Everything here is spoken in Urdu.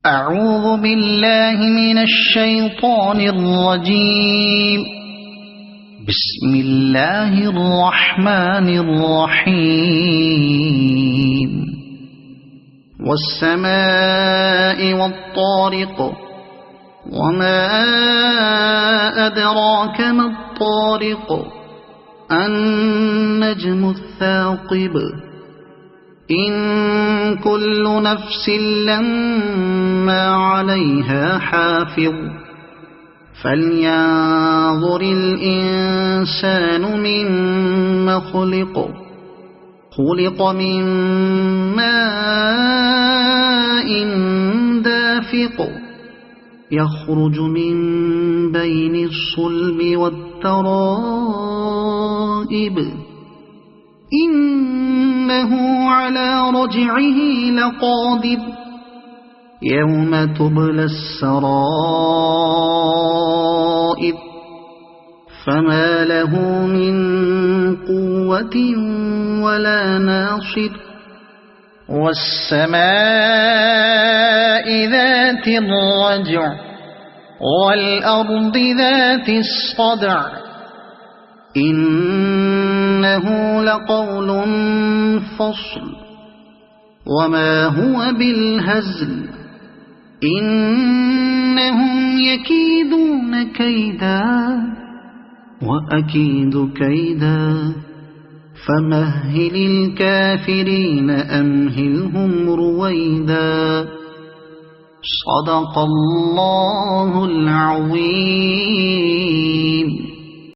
أعوذ بالله من الشيطان الرجيم. بسم الله الرحمن الرحيم. والسماء والطارق، وما أدراك ما الطارق، النجم الثاقب. إن كل نفس لما عليها حافظ. فلينظر الإنسان مما خلق. خلق من ماء دافق، يخرج من بين الصلب والترائب. إنه على رجعه لقادر. يوم تبلى السرائر، فما له من قوة ولا ناصر. والسماء ذات الرجع، والأرض ذات الصدع. إنه لقول فصل، وما هو بالهزل. إنهم يكيدون كيدا، وأكيد كيدا. فمهل الكافرين أمهلهم رويدا. صدق الله العظيم.